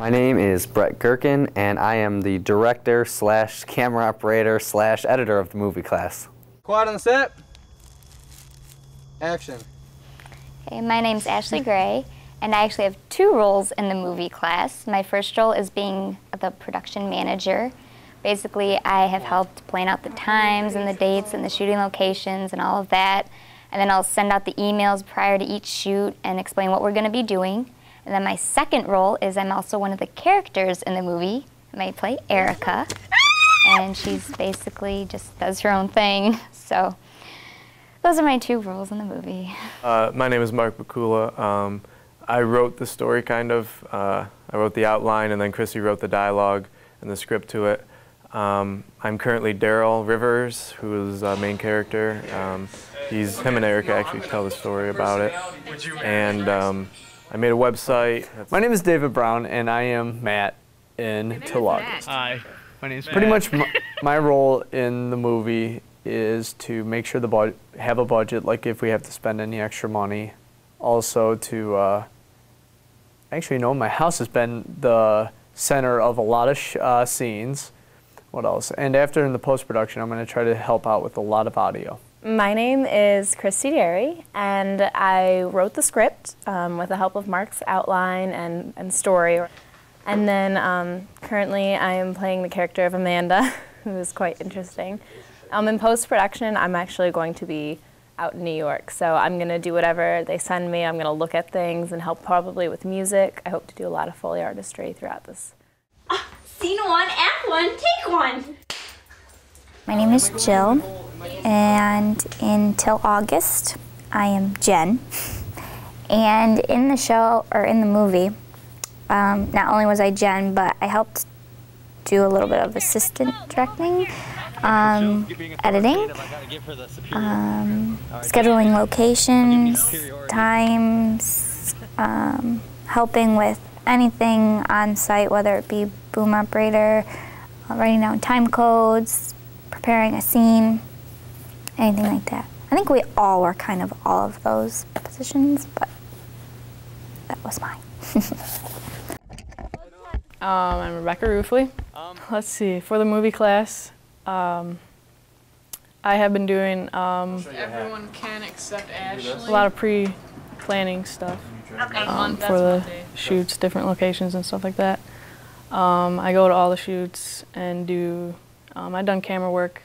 My name is Brett Gherkin, and I am the director slash camera operator slash editor of the movie class. Quiet on the set. Action. Hey, my name's Ashley Gray, and I actually have 2 roles in the movie class. My first role is being the production manager. Basically, I have helped plan out the times and the dates and the shooting locations and all of that. And then I'll send out the emails prior to each shoot and explain what we're going to be doing. And then my second role is I'm also one of the characters in the movie. I play Erica, and she's basically just does her own thing. So those are my 2 roles in the movie. My name is Mark Bakula. I wrote the story kind of. I wrote the outline, and then Chrissy wrote the dialogue and the script to it. I'm currently Daryl Rivers, who is the main character. Him and Erica actually tell the story about it. And I made a website. My name is David Brown, and I am Matt in Till August. Hi, my name's Matt. Pretty much my role in the movie is to make sure have a budget, like if we have to spend any extra money. Also to, actually no, my house has been the center of a lot of scenes. What else? And after in the post-production, I'm going to try to help out with a lot of audio. My name is Christy Derry, and I wrote the script with the help of Mark's outline and story. And then currently I am playing the character of Amanda, who is quite interesting. In post-production, I'm actually going to be out in New York, so I'm going to do whatever they send me. I'm going to look at things and help probably with music. I hope to do a lot of Foley artistry throughout this. Scene 1, Act 1, Take 1. My name is Jill, and in Till August, I am Jen. And in the show, or in the movie, not only was I Jen, but I helped do a little bit of assistant directing, editing, scheduling locations, times, helping with anything on site, whether it be boom operator, writing down time codes, preparing a scene, anything like that. I think we all were kind of all of those positions, but that was mine. I'm Rebecca Ruffley. Let's see, for the movie class, I have been doing everyone can except Ashley. a lot of pre-planning stuff for the shoots, different locations and stuff like that. I go to all the shoots and do, I've done camera work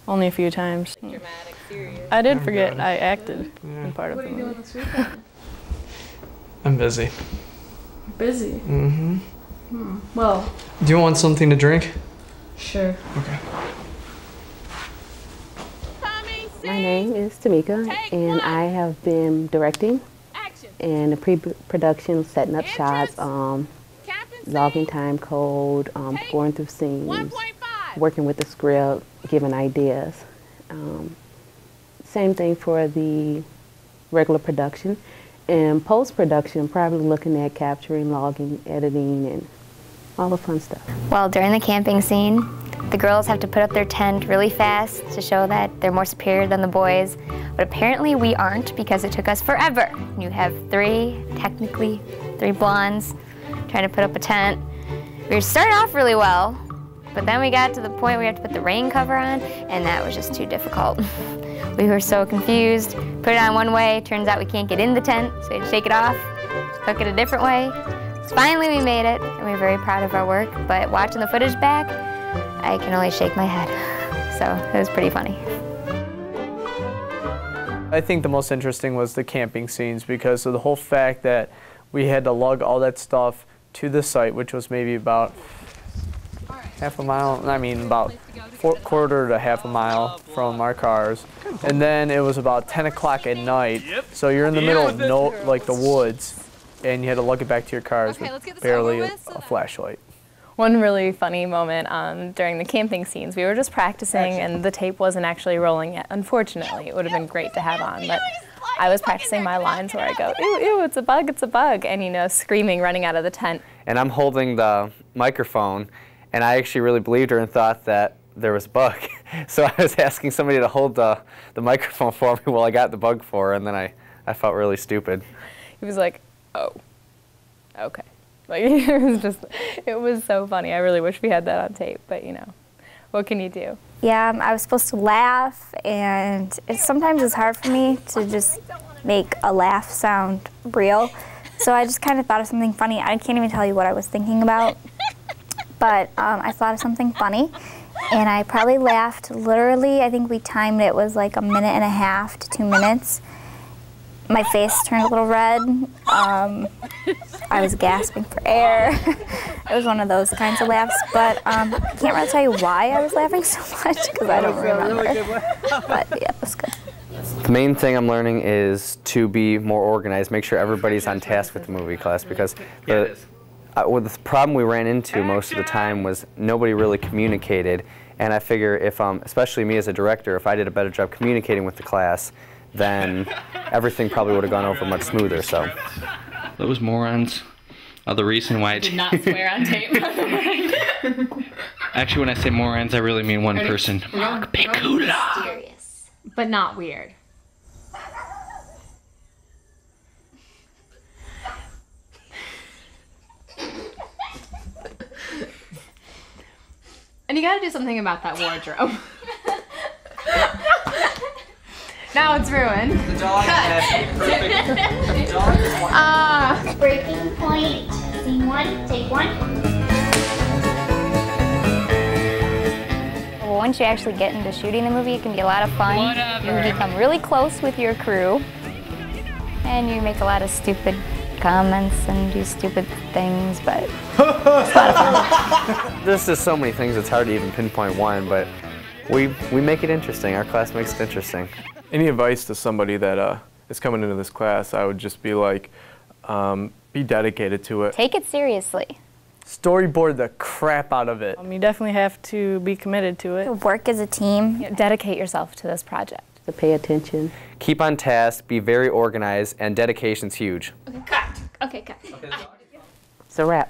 only a few times. Dramatic, serious. I did forget I acted in part of the movie. What are you doing this weekend? I'm busy. Busy? Mm-hmm. Well. Do you want something to drink? Sure. Okay. My name is Tamika, and I have been directing and the pre-production, setting up shots, logging time code, going through scenes, working with the script, giving ideas. Same thing for the regular production. And post-production, probably looking at capturing, logging, editing, and all the fun stuff. Well, during the camping scene, the girls have to put up their tent really fast to show that they're more superior than the boys. But apparently we aren't, because it took us forever. You have technically three blondes trying to put up a tent. We were starting off really well, but then we got to the point where we had to put the rain cover on, and that was just too difficult. We were so confused. Put it on one way, turns out we can't get in the tent, so we had to take it off, hook it a different way. So finally we made it, and we're very proud of our work, but watching the footage back, I can only shake my head. So it was pretty funny. I think the most interesting was the camping scenes, because of the whole fact that we had to lug all that stuff to the site, which was maybe about half a mile, about quarter to half a mile from our cars. And then it was about 10 o'clock at night, so you're in the middle of the woods, and you had to lug it back to your cars with barely a flashlight. One really funny moment during the camping scenes, we were just practicing and the tape wasn't actually rolling yet. Unfortunately, it would have been great to have on, but I was practicing my lines where I go, ew, ew, it's a bug, and you know, screaming, running out of the tent. And I'm holding the microphone, and I actually really believed her and thought that there was a bug. So I was asking somebody to hold the microphone for me while I got the bug for her, and then I felt really stupid. He was like, oh, okay. Like, it was so funny. I really wish we had that on tape, but you know, what can you do? Yeah, I was supposed to laugh, and sometimes it's hard for me to just make a laugh sound real. So I just kind of thought of something funny. I can't even tell you what I was thinking about, but I thought of something funny, and I probably laughed literally, I think we timed it was like 1.5 to 2 minutes. My face turned a little red. I was gasping for air. It was one of those kinds of laughs, but I can't really tell you why I was laughing so much because I don't remember. But yeah, it was good. The main thing I'm learning is to be more organized, make sure everybody's on task with the movie class, because the problem we ran into most of the time was nobody really communicated, and I figure if, especially me as a director, if I did a better job communicating with the class, then everything probably would have gone over much smoother. So those morons are the reason why I did not swear on tape. Actually, when I say morons, I really mean one person. Mark Pikula. Mysterious, but not weird. And you gotta do something about that wardrobe. Now it's ruined. The dog Cut. Breaking point. Scene 1, take 1. Well, once you actually get into shooting the movie, it can be a lot of fun. Whatever. You become really close with your crew, and you make a lot of stupid comments and do stupid things, but it's a lot of fun. there's just so many things, it's hard to even pinpoint one, but we make it interesting. Our class makes it interesting. Any advice to somebody that is coming into this class, I would just be like, be dedicated to it. Take it seriously. Storyboard the crap out of it. You definitely have to be committed to it. Work as a team. Dedicate yourself to this project. To pay attention. Keep on task, be very organized, and dedication's huge. Okay, cut. Okay, cut. It's a wrap.